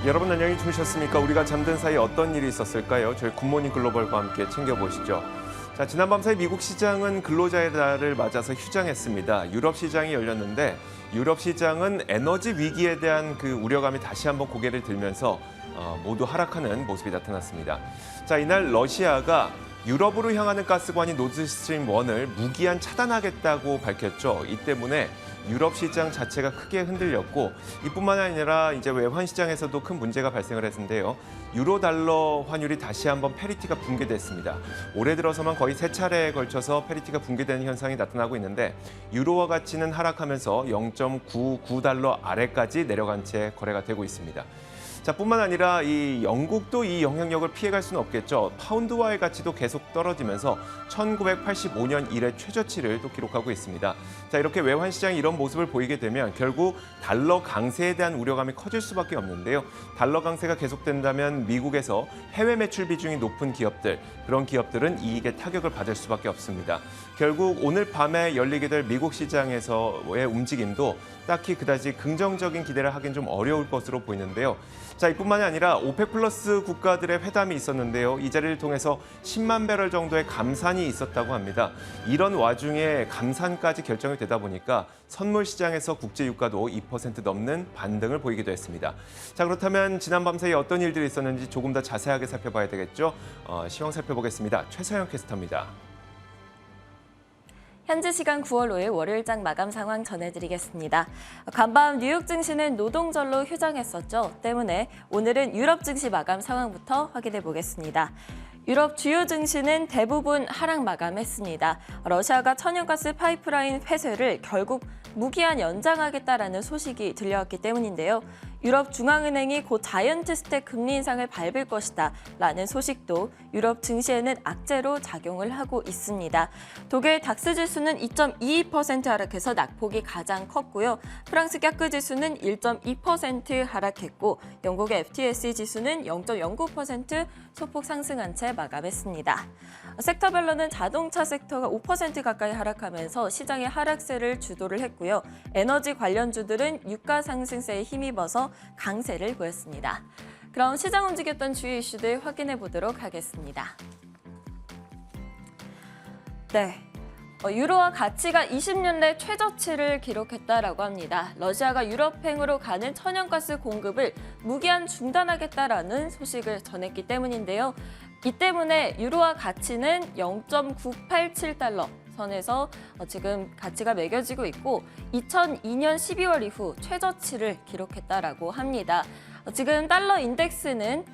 여러분 안녕히 주무셨습니까? 우리가 잠든 사이 어떤 일이 있었을까요? 저희 굿모닝 글로벌과 함께 챙겨보시죠. 자, 지난밤 사이 미국 시장은 근로자의 날을 맞아서 휴장했습니다. 유럽 시장이 열렸는데 유럽 시장은 에너지 위기에 대한 그 우려감이 다시 한번 고개를 들면서 모두 하락하는 모습이 나타났습니다. 자, 이날 러시아가 유럽으로 향하는 가스관이 노드스트림 1을 무기한 차단하겠다고 밝혔죠. 이 때문에 유럽 시장 자체가 크게 흔들렸고 이뿐만 아니라 이제 외환 시장에서도 큰 문제가 발생을 했는데요. 유로 달러 환율이 다시 한번 패리티가 붕괴됐습니다. 올해 들어서만 거의 3차례에 걸쳐서 패리티가 붕괴되는 현상이 나타나고 있는데 유로화 가치는 하락하면서 0.99달러 아래까지 내려간 채 거래가 되고 있습니다. 자, 뿐만 아니라 이 영국도 이 영향력을 피해갈 수는 없겠죠. 파운드화의 가치도 계속 떨어지면서 1985년 이래 최저치를 또 기록하고 있습니다. 자, 이렇게 외환 시장이 이런 모습을 보이게 되면 결국 달러 강세에 대한 우려감이 커질 수밖에 없는데요. 달러 강세가 계속된다면 미국에서 해외 매출 비중이 높은 기업들, 그런 기업들은 이익의 타격을 받을 수밖에 없습니다. 결국 오늘 밤에 열리게 될 미국 시장에서의 움직임도 딱히 그다지 긍정적인 기대를 하긴 좀 어려울 것으로 보이는데요. 자, 이뿐만이 아니라 오펙 플러스 국가들의 회담이 있었는데요. 이 자리를 통해서 10만 배럴 정도의 감산이 있었다고 합니다. 이런 와중에 감산까지 결정이 되다 보니까 선물 시장에서 국제 유가도 2% 넘는 반등을 보이기도 했습니다. 자, 그렇다면 지난 밤 사이 어떤 일들이 있었는지 조금 더 자세하게 살펴봐야 되겠죠. 시황 살펴보겠습니다. 최서영 캐스터입니다. 현지 시간 9월 5일 월요일장 마감 상황 전해드리겠습니다. 간밤 뉴욕 증시는 노동절로 휴장했었죠. 때문에 오늘은 유럽 증시 마감 상황부터 확인해 보겠습니다. 유럽 주요 증시는 대부분 하락 마감했습니다. 러시아가 천연가스 파이프라인 폐쇄를 결국 무기한 연장하겠다라는 소식이 들려왔기 때문인데요. 유럽 중앙은행이 곧 자이언트 스택 금리 인상을 밟을 것이다 라는 소식도 유럽 증시에는 악재로 작용을 하고 있습니다. 독일 닥스 지수는 2.22% 하락해서 낙폭이 가장 컸고요. 프랑스 깍그 지수는 1.2% 하락했고 영국의 FTSE 지수는 0.09% 소폭 상승한 채 마감했습니다. 섹터별로는 자동차 섹터가 5% 가까이 하락하면서 시장의 하락세를 주도를 했고요. 에너지 관련주들은 유가 상승세에 힘입어서 강세를 보였습니다. 그럼 시장 움직였던 주요 이슈들 확인해 보도록 하겠습니다. 네. 유로화 가치가 20년 내 최저치를 기록했다라고 합니다. 러시아가 유럽행으로 가는 천연가스 공급을 무기한 중단하겠다라는 소식을 전했기 때문인데요. 이 때문에 유로화 가치는 0.987달러 선에서 지금 가치가 매겨지고 있고 2002년 12월 이후 최저치를 기록했다라고 합니다. 지금 달러 인덱스는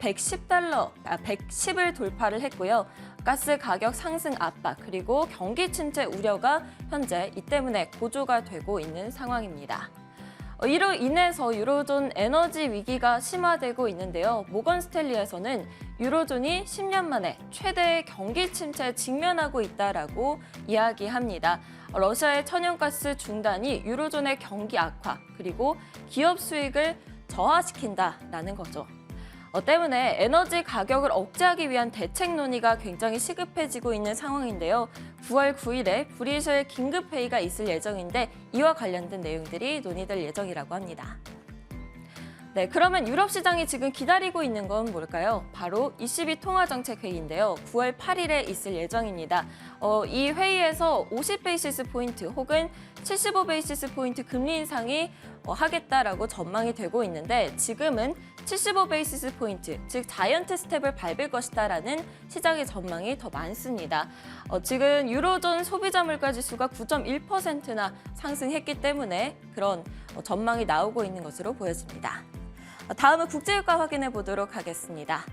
110을 돌파를 했고요. 가스 가격 상승 압박 그리고 경기 침체 우려가 현재 이 때문에 고조가 되고 있는 상황입니다. 이로 인해서 유로존 에너지 위기가 심화되고 있는데요. 모건 스탠리에서는 유로존이 10년 만에 최대의 경기 침체에 직면하고 있다라고 이야기합니다. 러시아의 천연가스 중단이 유로존의 경기 악화 그리고 기업 수익을 저하시킨다라는 거죠. 때문에 에너지 가격을 억제하기 위한 대책 논의가 굉장히 시급해지고 있는 상황인데요. 9월 9일에 브뤼셀 긴급회의가 있을 예정인데 이와 관련된 내용들이 논의될 예정이라고 합니다. 네, 그러면 유럽 시장이 지금 기다리고 있는 건 뭘까요? 바로 ECB 통화정책회의인데요. 9월 8일에 있을 예정입니다. 이 회의에서 50베이시스 포인트 혹은 75베이시스 포인트 금리 인상이 하겠다라고 전망이 되고 있는데 지금은 75베이시스 포인트, 즉 자이언트 스텝을 밟을 것이다라는 시장의 전망이 더 많습니다. 지금 유로존 소비자 물가 지수가 9.1%나 상승했기 때문에 그런 전망이 나오고 있는 것으로 보여집니다. 다음은 국제유가 확인해 보도록 하겠습니다.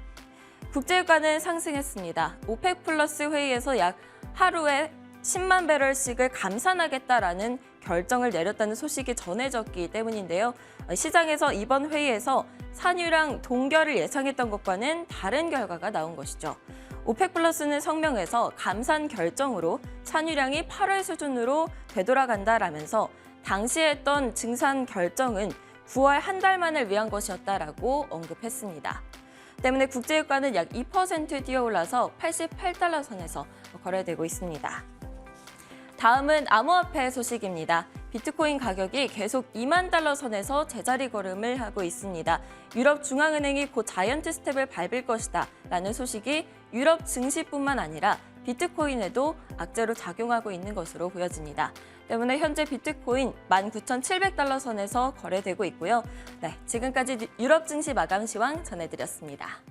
국제유가는 상승했습니다. 오펙 플러스 회의에서 약 하루에 10만 배럴씩을 감산하겠다라는 결정을 내렸다는 소식이 전해졌기 때문인데요. 시장에서 이번 회의에서 산유량 동결을 예상했던 것과는 다른 결과가 나온 것이죠. 오펙 플러스는 성명에서 감산 결정으로 산유량이 8월 수준으로 되돌아간다라면서 당시에 했던 증산 결정은 9월 한 달만을 위한 것이었다라고 언급했습니다. 때문에 국제유가는 약 2% 뛰어올라서 88달러 선에서 거래되고 있습니다. 다음은 암호화폐 소식입니다. 비트코인 가격이 계속 2만 달러 선에서 제자리 걸음을 하고 있습니다. 유럽 중앙은행이 곧 자이언트 스텝을 밟을 것이다 라는 소식이 유럽 증시뿐만 아니라 비트코인에도 악재로 작용하고 있는 것으로 보여집니다. 때문에 현재 비트코인 19,700달러 선에서 거래되고 있고요. 네, 지금까지 유럽 증시 마감 시황 전해드렸습니다.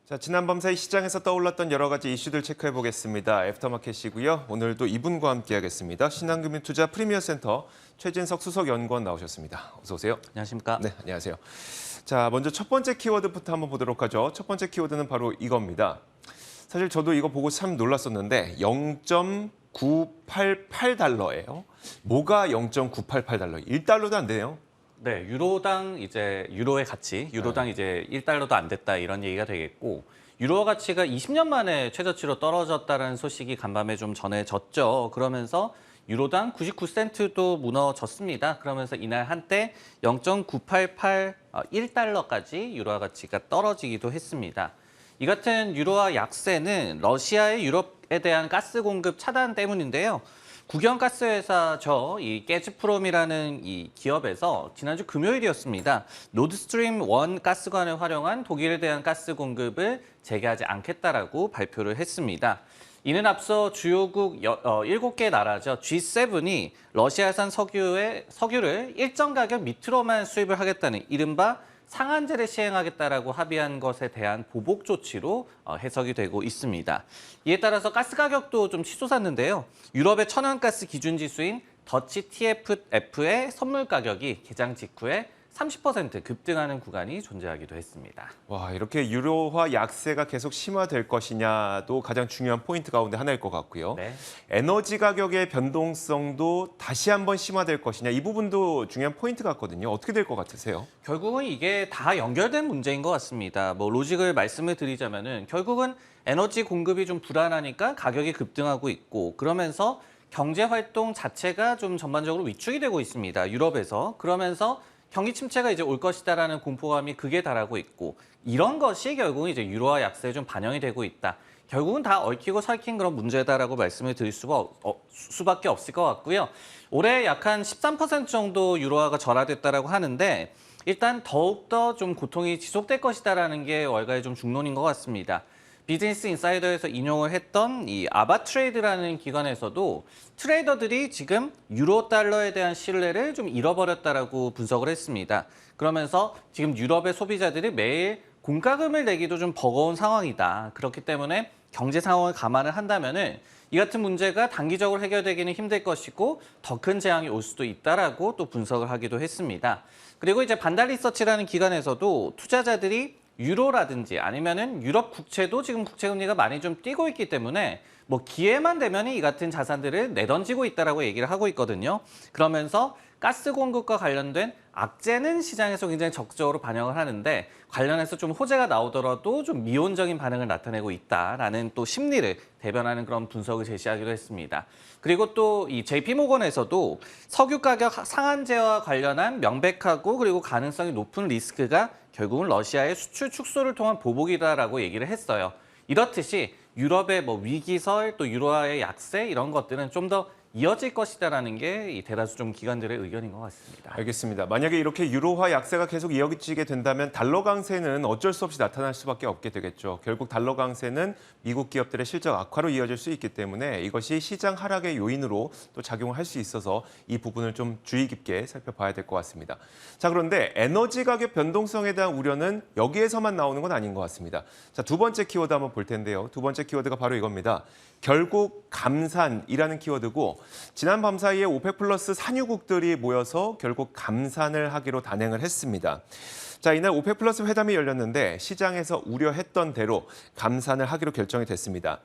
자, 지난 밤 사이 시장에서 떠올랐던 여러 가지 이슈들 체크해 보겠습니다. 애프터마켓이고요. 오늘도 이분과 함께하겠습니다. 신한금융투자 프리미어센터 최진석 수석연구원 나오셨습니다. 어서 오세요. 안녕하십니까? 네, 안녕하세요. 자, 먼저 첫 번째 키워드부터 한번 보도록 하죠. 첫 번째 키워드는 바로 이겁니다. 사실 저도 이거 보고 참 놀랐었는데 0.988달러예요. 뭐가 0.988달러? 1달러도 안 돼요. 네, 유로당 이제 유로의 가치, 유로당 이제 1달러도 안 됐다 이런 얘기가 되겠고 유로 가치가 20년 만에 최저치로 떨어졌다는 소식이 간밤에 좀 전해졌죠. 그러면서 유로당 99센트도 무너졌습니다. 그러면서 이날 한때 0.988 1달러까지 유로 가치가 떨어지기도 했습니다. 이 같은 유로화 약세는 러시아의 유럽에 대한 가스 공급 차단 때문인데요. 국영가스회사죠. 이 게즈프롬이라는 이 기업에서 지난주 금요일이었습니다. 노드스트림 1 가스관을 활용한 독일에 대한 가스 공급을 재개하지 않겠다라고 발표를 했습니다. 이는 앞서 주요국 7개 나라죠. G7이 러시아산 석유를 일정 가격 밑으로만 수입을 하겠다는 이른바 상한제를 시행하겠다라고 합의한 것에 대한 보복 조치로 해석이 되고 있습니다. 이에 따라서 가스 가격도 좀 치솟았는데요. 유럽의 천연가스 기준지수인 더치 TFF의 선물 가격이 개장 직후에 30% 급등하는 구간이 존재하기도 했습니다. 와, 이렇게 유로화 약세가 계속 심화될 것이냐도 가장 중요한 포인트 가운데 하나일 것 같고요. 네. 에너지 가격의 변동성도 다시 한번 심화될 것이냐, 이 부분도 중요한 포인트 같거든요. 어떻게 될 것 같으세요? 결국은 이게 다 연결된 문제인 것 같습니다. 뭐 로직을 말씀을 드리자면은 결국은 에너지 공급이 좀 불안하니까 가격이 급등하고 있고 그러면서 경제 활동 자체가 좀 전반적으로 위축이 되고 있습니다. 유럽에서. 그러면서 경기 침체가 이제 올 것이다라는 공포감이 극에 달하고 있고 이런 것이 결국은 이제 유로화 약세에 좀 반영이 되고 있다. 결국은 다 얽히고 설킨 그런 문제다라고 말씀을 드릴 수밖에 없을 것 같고요. 올해 약 한 13% 정도 유로화가 절하됐다라고 하는데 일단 더욱더 좀 고통이 지속될 것이다라는 게 월가의 좀 중론인 것 같습니다. 비즈니스 인사이더에서 인용을 했던 이 아바트레이드라는 기관에서도 트레이더들이 지금 유로 달러에 대한 신뢰를 좀 잃어버렸다라고 분석을 했습니다. 그러면서 지금 유럽의 소비자들이 매일 공과금을 내기도 좀 버거운 상황이다. 그렇기 때문에 경제 상황을 감안을 한다면은 이 같은 문제가 단기적으로 해결되기는 힘들 것이고 더 큰 재앙이 올 수도 있다라고 또 분석을 하기도 했습니다. 그리고 이제 반달리서치라는 기관에서도 투자자들이 유로라든지 아니면은 유럽 국채도 지금 국채 금리가 많이 좀 뛰고 있기 때문에 뭐 기회만 되면 이 같은 자산들을 내던지고 있다라고 얘기를 하고 있거든요. 그러면서 가스 공급과 관련된 악재는 시장에서 굉장히 적극적으로 반영을 하는데 관련해서 좀 호재가 나오더라도 좀 미온적인 반응을 나타내고 있다라는 또 심리를 대변하는 그런 분석을 제시하기도 했습니다. 그리고 또 이 JP모건에서도 석유 가격 상한제와 관련한 명백하고 그리고 가능성이 높은 리스크가 결국은 러시아의 수출 축소를 통한 보복이다라고 얘기를 했어요. 이렇듯이 유럽의 뭐 위기설 또 유로화의 약세 이런 것들은 좀 더 이어질 것이다라는 게 이 대다수 좀 기관들의 의견인 것 같습니다. 알겠습니다. 만약에 이렇게 유로화 약세가 계속 이어지게 된다면 달러 강세는 어쩔 수 없이 나타날 수밖에 없게 되겠죠. 결국 달러 강세는 미국 기업들의 실적 악화로 이어질 수 있기 때문에 이것이 시장 하락의 요인으로 또 작용을 할 수 있어서 이 부분을 좀 주의 깊게 살펴봐야 될 것 같습니다. 자, 그런데 에너지 가격 변동성에 대한 우려는 여기에서만 나오는 건 아닌 것 같습니다. 자, 두 번째 키워드 한번 볼 텐데요. 두 번째 키워드가 바로 이겁니다. 결국 감산이라는 키워드고 지난 밤 사이에 오펙 플러스 산유국들이 모여서 결국 감산을 하기로 단행을 했습니다. 자, 이날 오펙 플러스 회담이 열렸는데 시장에서 우려했던 대로 감산을 하기로 결정이 됐습니다.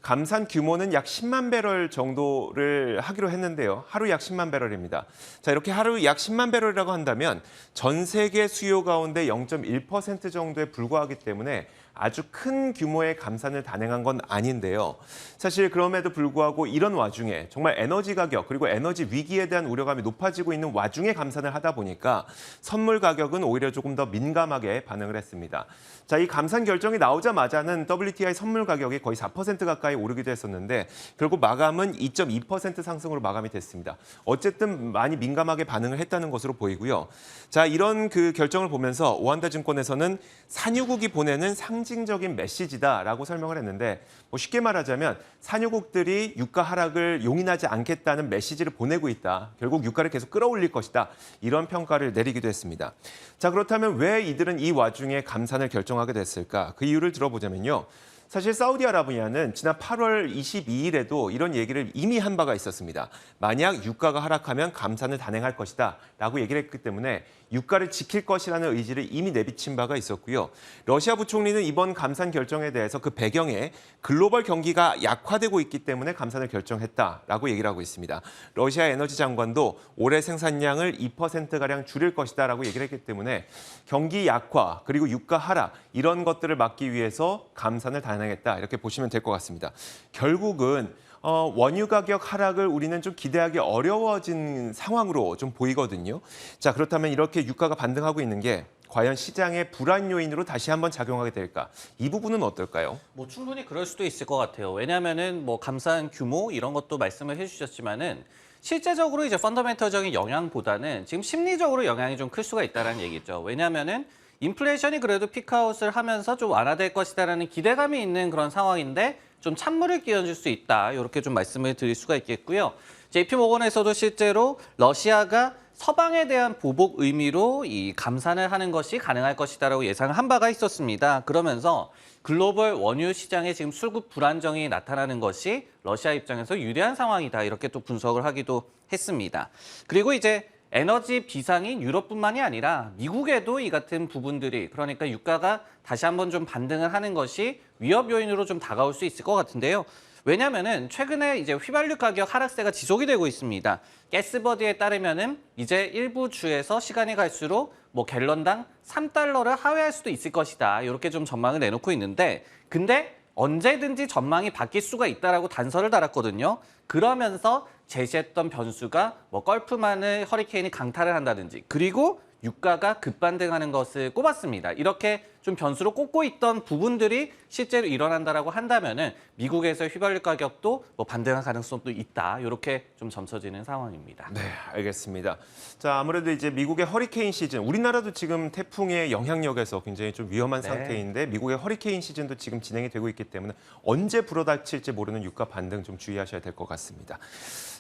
감산 규모는 약 10만 배럴 정도를 하기로 했는데요. 하루 약 10만 배럴입니다. 자, 이렇게 하루 약 10만 배럴이라고 한다면 전 세계 수요 가운데 0.1% 정도에 불과하기 때문에 아주 큰 규모의 감산을 단행한 건 아닌데요. 사실 그럼에도 불구하고 이런 와중에 정말 에너지 가격 그리고 에너지 위기에 대한 우려감이 높아지고 있는 와중에 감산을 하다 보니까 선물 가격은 오히려 조금 더 민감하게 반응을 했습니다. 자, 이 감산 결정이 나오자마자는 WTI 선물 가격이 거의 4% 가까이 오르기도 했었는데 결국 마감은 2.2% 상승으로 마감이 됐습니다. 어쨌든 많이 민감하게 반응을 했다는 것으로 보이고요. 자, 이런 그 결정을 보면서 오한다 증권에서는 산유국이 보내는 상징적인 메시지다라고 설명을 했는데 쉽게 말하자면 산유국들이 유가 하락을 용인하지 않겠다는 메시지를 보내고 있다. 결국 유가를 계속 끌어올릴 것이다. 이런 평가를 내리기도 했습니다. 자, 그렇다면 왜 이들은 이 와중에 감산을 결정하게 됐을까? 그 이유를 들어보자면요. 사실 사우디아라비아는 지난 8월 22일에도 이런 얘기를 이미 한 바가 있었습니다. 만약 유가가 하락하면 감산을 단행할 것이다 라고 얘기를 했기 때문에 유가를 지킬 것이라는 의지를 이미 내비친 바가 있었고요. 러시아 부총리는 이번 감산 결정에 대해서 그 배경에 글로벌 경기가 약화되고 있기 때문에 감산을 결정했다라고 얘기를 하고 있습니다. 러시아 에너지 장관도 올해 생산량을 2%가량 줄일 것이다라고 얘기를 했기 때문에 경기 약화 그리고 유가 하락 이런 것들을 막기 위해서 감산을 단행했다 이렇게 보시면 될 것 같습니다. 결국은 원유 가격 하락을 우리는 좀 기대하기 어려워진 상황으로 좀 보이거든요. 자, 그렇다면 이렇게 유가가 반등하고 있는 게 과연 시장의 불안 요인으로 다시 한번 작용하게 될까? 이 부분은 어떨까요? 뭐 충분히 그럴 수도 있을 것 같아요. 왜냐하면은 뭐 감산 규모 이런 것도 말씀을 해주셨지만은 실제적으로 이제 펀더멘털적인 영향보다는 지금 심리적으로 영향이 좀 클 수가 있다는 얘기죠. 왜냐하면은 인플레이션이 그래도 피크아웃을 하면서 좀 완화될 것이다라는 기대감이 있는 그런 상황인데 좀 찬물을 끼얹을 수 있다. 이렇게 좀 말씀을 드릴 수가 있겠고요. JP모건에서도 실제로 러시아가 서방에 대한 보복 의미로 이 감산을 하는 것이 가능할 것이다라고 예상을 한 바가 있었습니다. 그러면서 글로벌 원유 시장에 지금 수급 불안정이 나타나는 것이 러시아 입장에서 유리한 상황이다. 이렇게 또 분석을 하기도 했습니다. 그리고 이제 에너지 비상인 유럽뿐만이 아니라 미국에도 이 같은 부분들이 그러니까 유가가 다시 한번 좀 반등을 하는 것이 위협 요인으로 좀 다가올 수 있을 것 같은데요. 왜냐하면은 최근에 이제 휘발유 가격 하락세가 지속이 되고 있습니다. 가스버디에 따르면은 이제 일부 주에서 시간이 갈수록 뭐 갤런당 3달러를 하회할 수도 있을 것이다. 이렇게 좀 전망을 내놓고 있는데 근데 언제든지 전망이 바뀔 수가 있다라고 단서를 달았거든요. 그러면서 제시했던 변수가 뭐 걸프만을 허리케인이 강타를 한다든지 그리고 유가가 급반등하는 것을 꼽았습니다. 이렇게 좀 변수로 꼽고 있던 부분들이 실제로 일어난다라고 한다면은 미국에서 휘발유 가격도 뭐 반등할 가능성도 있다. 이렇게 좀 점쳐지는 상황입니다. 네, 알겠습니다. 자, 아무래도 이제 미국의 허리케인 시즌, 우리나라도 지금 태풍의 영향력에서 굉장히 좀 위험한 네. 상태인데 미국의 허리케인 시즌도 지금 진행이 되고 있기 때문에 언제 불어닥칠지 모르는 유가 반등 좀 주의하셔야 될 것 같습니다.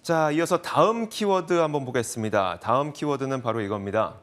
자, 이어서 다음 키워드 한번 보겠습니다. 다음 키워드는 바로 이겁니다.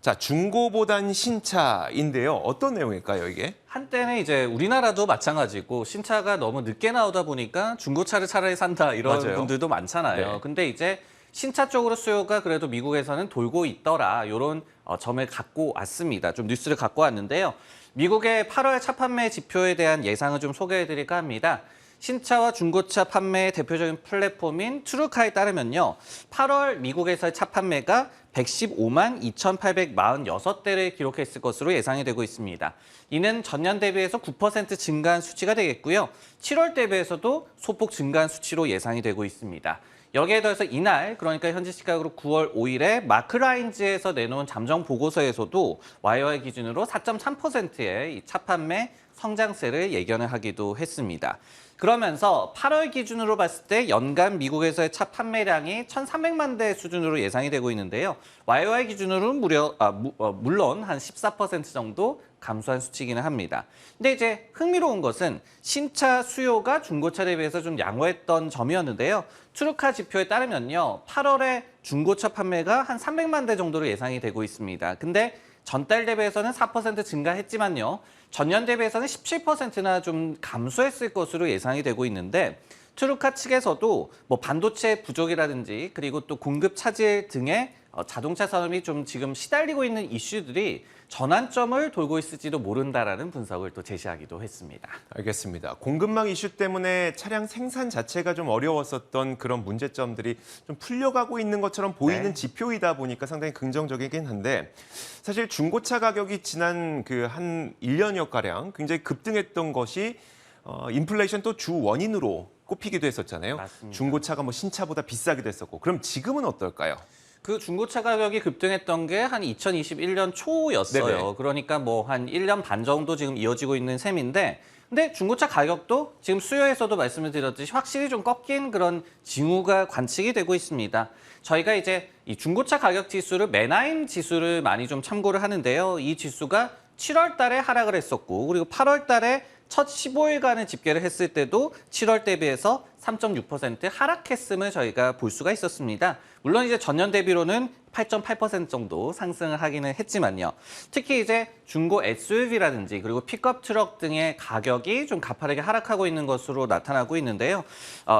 자, 중고보단 신차인데요. 어떤 내용일까요, 이게? 한때는 이제 우리나라도 마찬가지고 신차가 너무 늦게 나오다 보니까 중고차를 차라리 산다 이런 맞아요. 분들도 많잖아요. 네. 근데 이제 신차 쪽으로 수요가 그래도 미국에서는 돌고 있더라 이런 점을 갖고 왔습니다. 좀 뉴스를 갖고 왔는데요. 미국의 8월 차 판매 지표에 대한 예상을 좀 소개해드릴까 합니다. 신차와 중고차 판매의 대표적인 플랫폼인 트루카에 따르면요. 8월 미국에서의 차 판매가 115만 2,846대를 기록했을 것으로 예상이 되고 있습니다. 이는 전년 대비해서 9% 증가한 수치가 되겠고요. 7월 대비해서도 소폭 증가한 수치로 예상이 되고 있습니다. 여기에 더해서 이날, 그러니까 현지 시각으로 9월 5일에 마크라인즈에서 내놓은 잠정 보고서에서도 YY 기준으로 4.3%의 차 판매 성장세를 예견을 하기도 했습니다. 그러면서 8월 기준으로 봤을 때 연간 미국에서의 차 판매량이 1,300만 대 수준으로 예상이 되고 있는데요. YY 기준으로는 물론 한 14% 정도 감소한 수치이기는 합니다. 근데 이제 흥미로운 것은 신차 수요가 중고차 대비해서 좀 양호했던 점이었는데요. 트루카 지표에 따르면요. 8월에 중고차 판매가 한 300만 대 정도로 예상이 되고 있습니다. 근데 전달 대비해서는 4% 증가했지만요. 전년 대비해서는 17%나 좀 감소했을 것으로 예상이 되고 있는데 트루카 측에서도 뭐 반도체 부족이라든지 그리고 또 공급 차질 등의 자동차 산업이 좀 지금 시달리고 있는 이슈들이 전환점을 돌고 있을지도 모른다라는 분석을 또 제시하기도 했습니다. 알겠습니다. 공급망 이슈 때문에 차량 생산 자체가 좀 어려웠었던 그런 문제점들이 좀 풀려가고 있는 것처럼 보이는 네. 지표이다 보니까 상당히 긍정적이긴 한데 사실 중고차 가격이 지난 그 한 1년여가량 굉장히 급등했던 것이 인플레이션 또 주 원인으로 꼽히기도 했었잖아요. 맞습니다. 중고차가 뭐 신차보다 비싸기도 했었고. 그럼 지금은 어떨까요? 그 중고차 가격이 급등했던 게 한 2021년 초였어요. 네네. 그러니까 뭐 한 1년 반 정도 지금 이어지고 있는 셈인데 근데 중고차 가격도 지금 수요에서도 말씀을 드렸듯이 확실히 좀 꺾인 그런 징후가 관측이 되고 있습니다. 저희가 이제 이 중고차 가격 지수를 메나임 지수를 많이 좀 참고를 하는데요. 이 지수가 7월 달에 하락을 했었고 그리고 8월 달에 첫 15일간의 집계를 했을 때도 7월 대비해서 3.6% 하락했음을 저희가 볼 수가 있었습니다. 물론 이제 전년 대비로는 8.8% 정도 상승을 하기는 했지만요. 특히 이제 중고 SUV라든지 그리고 픽업 트럭 등의 가격이 좀 가파르게 하락하고 있는 것으로 나타나고 있는데요.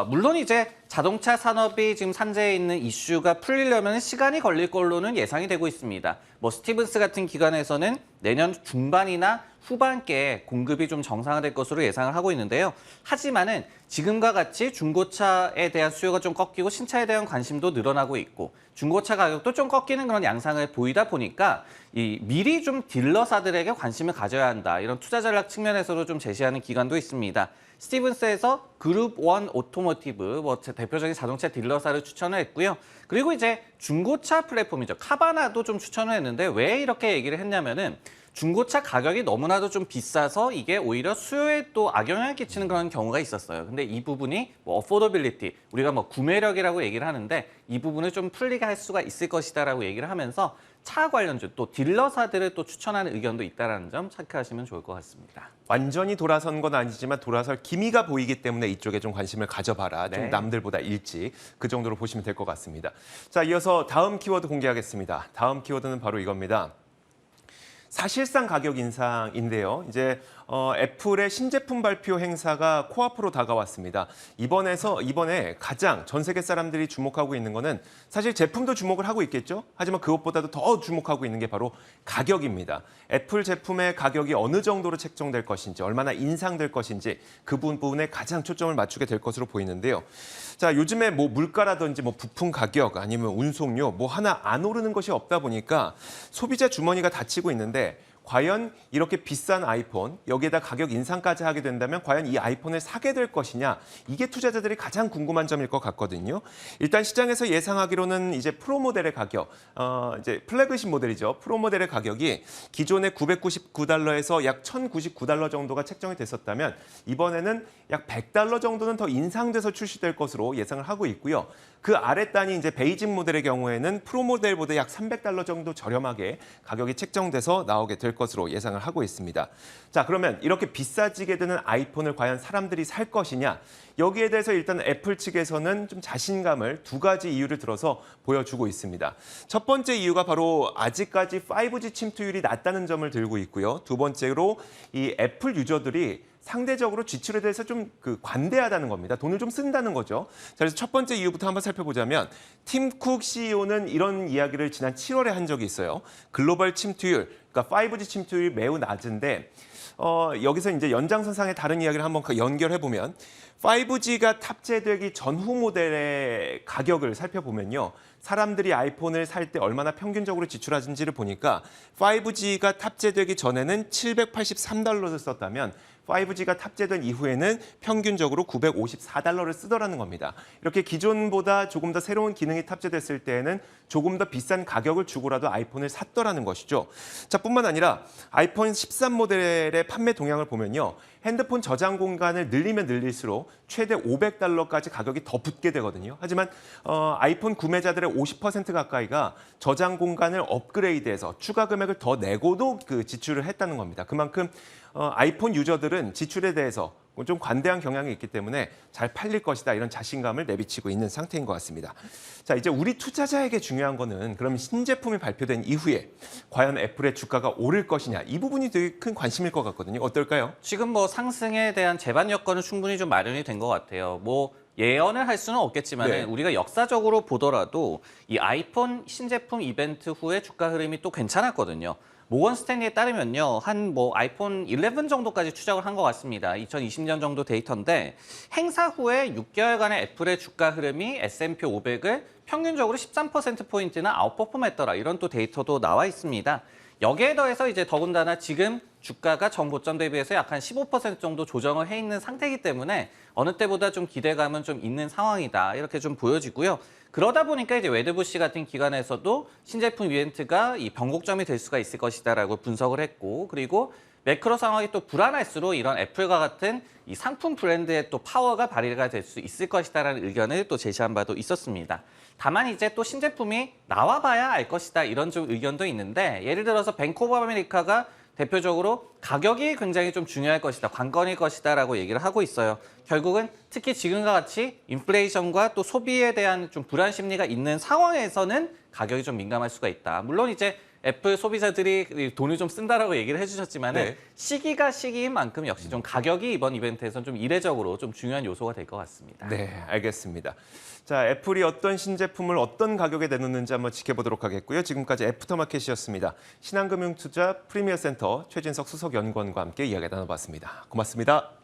물론 이제 자동차 산업이 지금 산재해 있는 이슈가 풀리려면 시간이 걸릴 걸로는 예상이 되고 있습니다. 뭐 스티븐스 같은 기관에서는 내년 중반이나 후반기에 공급이 좀 정상화될 것으로 예상을 하고 있는데요. 하지만은 지금과 같이 중고차에 대한 수요가 좀 꺾이고 신차에 대한 관심도 늘어나고 있고 중고차 가격도 좀 꺾이는 그런 양상을 보이다 보니까 이 미리 좀 딜러사들에게 관심을 가져야 한다. 이런 투자 전략 측면에서도 좀 제시하는 기관도 있습니다. 스티븐스에서 그룹 원 오토모티브, 뭐 대표적인 자동차 딜러사를 추천을 했고요. 그리고 이제 중고차 플랫폼이죠. 카바나도 좀 추천을 했는데 왜 이렇게 얘기를 했냐면은 중고차 가격이 너무나도 좀 비싸서 이게 오히려 수요에 또 악영향을 끼치는 그런 경우가 있었어요. 근데 이 부분이 뭐 어포더빌리티, 우리가 뭐 구매력이라고 얘기를 하는데 이 부분을 좀 풀리게 할 수가 있을 것이다라고 얘기를 하면서 차 관련주 또 딜러사들을 또 추천하는 의견도 있다는 점 체크하시면 좋을 것 같습니다. 완전히 돌아선 건 아니지만 돌아설 기미가 보이기 때문에 이쪽에 좀 관심을 가져봐라. 좀 네. 남들보다 일찍 그 정도로 보시면 될 것 같습니다. 자, 이어서 다음 키워드 공개하겠습니다. 다음 키워드는 바로 이겁니다. 사실상 가격 인상인데요. 이제 애플의 신제품 발표 행사가 코앞으로 다가왔습니다. 이번에 가장 전 세계 사람들이 주목하고 있는 거는 사실 제품도 주목을 하고 있겠죠. 하지만 그것보다도 더 주목하고 있는 게 바로 가격입니다. 애플 제품의 가격이 어느 정도로 책정될 것인지, 얼마나 인상될 것인지 그 부분에 가장 초점을 맞추게 될 것으로 보이는데요. 자, 요즘에 뭐 물가라든지 뭐 부품 가격 아니면 운송료 뭐 하나 안 오르는 것이 없다 보니까 소비자 주머니가 닫히고 있는데 과연 이렇게 비싼 아이폰, 여기에다 가격 인상까지 하게 된다면 과연 이 아이폰을 사게 될 것이냐, 이게 투자자들이 가장 궁금한 점일 것 같거든요. 일단 시장에서 예상하기로는 이제 프로 모델의 가격, 이제 플래그십 모델이죠. 프로 모델의 가격이 기존의 $999에서 약 $1,099 정도가 책정이 됐었다면 이번에는 약 $100 정도는 더 인상돼서 출시될 것으로 예상을 하고 있고요. 그 아래 단이 이제 베이직 모델의 경우에는 프로 모델보다 약 $300 정도 저렴하게 가격이 책정돼서 나오게 될 것으로 예상을 하고 있습니다. 자, 그러면 이렇게 비싸지게 되는 아이폰을 과연 사람들이 살 것이냐? 여기에 대해서 일단 애플 측에서는 좀 자신감을 두 가지 이유를 들어서 보여주고 있습니다. 첫 번째 이유가 바로 아직까지 5G 침투율이 낮다는 점을 들고 있고요. 두 번째로 이 애플 유저들이 상대적으로 지출에 대해서 좀 관대하다는 겁니다. 돈을 좀 쓴다는 거죠. 자, 그래서 첫 번째 이유부터 한번 살펴보자면 팀 쿡 CEO는 이런 이야기를 지난 7월에 한 적이 있어요. 글로벌 침투율, 그러니까 5G 침투율이 매우 낮은데 여기서 이제 연장선상의 다른 이야기를 한번 연결해 보면 5G가 탑재되기 전후 모델의 가격을 살펴보면요. 사람들이 아이폰을 살 때 얼마나 평균적으로 지출하는지를 보니까 5G가 탑재되기 전에는 $783를 썼다면 5G가 탑재된 이후에는 평균적으로 $954를 쓰더라는 겁니다. 이렇게 기존보다 조금 더 새로운 기능이 탑재됐을 때에는 조금 더 비싼 가격을 주고라도 아이폰을 샀더라는 것이죠. 자, 뿐만 아니라 아이폰 13 모델의 판매 동향을 보면요. 핸드폰 저장 공간을 늘리면 늘릴수록 최대 $500까지 가격이 더 붙게 되거든요. 하지만 아이폰 구매자들의 50% 가까이가 저장 공간을 업그레이드해서 추가 금액을 더 내고도 그 지출을 했다는 겁니다. 그만큼 아이폰 유저들은 지출에 대해서 좀 관대한 경향이 있기 때문에 잘 팔릴 것이다 이런 자신감을 내비치고 있는 상태인 것 같습니다. 자, 이제 우리 투자자에게 중요한 거는 그럼 신제품이 발표된 이후에 과연 애플의 주가가 오를 것이냐 이 부분이 되게 큰 관심일 것 같거든요. 어떨까요? 지금 뭐 상승에 대한 제반 여건은 충분히 좀 마련이 된 것 같아요. 뭐 예언을 할 수는 없겠지만 네. 우리가 역사적으로 보더라도 이 아이폰 신제품 이벤트 후에 주가 흐름이 또 괜찮았거든요. 모건 스탠리에 따르면요, 한 뭐 아이폰 11 정도까지 추적을 한 것 같습니다. 2020년 정도 데이터인데 행사 후에 6개월간의 애플의 주가 흐름이 S&P 500을 평균적으로 13%포인트나 아웃퍼폼했더라. 이런 또 데이터도 나와 있습니다. 여기에 더해서 이제 더군다나 지금 주가가 전 고점 대비해서 약 한 15% 정도 조정을 해 있는 상태이기 때문에 어느 때보다 좀 기대감은 좀 있는 상황이다. 이렇게 좀 보여지고요. 그러다 보니까 이제 웨드부시 같은 기관에서도 신제품 이벤트가 이 변곡점이 될 수가 있을 것이다라고 분석을 했고, 그리고 매크로 상황이 또 불안할수록 이런 애플과 같은 이 상품 브랜드의 또 파워가 발휘가 될 수 있을 것이다라는 의견을 또 제시한 바도 있었습니다. 다만 이제 또 신제품이 나와봐야 알 것이다 이런 좀 의견도 있는데, 예를 들어서 뱅크 오브 아메리카가 대표적으로 가격이 굉장히 좀 중요할 것이다, 관건일 것이다라고 얘기를 하고 있어요. 결국은 특히 지금과 같이 인플레이션과 또 소비에 대한 좀 불안 심리가 있는 상황에서는 가격이 좀 민감할 수가 있다. 물론 이제 애플 소비자들이 돈을 좀 쓴다라고 얘기를 해주셨지만 네. 시기가 시기인 만큼 역시 좀 가격이 이번 이벤트에서는 좀 이례적으로 좀 중요한 요소가 될 것 같습니다. 네, 알겠습니다. 자, 애플이 어떤 신제품을 어떤 가격에 내놓는지 한번 지켜보도록 하겠고요. 지금까지 애프터마켓이었습니다. 신한금융투자 프리미어센터 최진석 수석연구원과 함께 이야기 나눠봤습니다. 고맙습니다.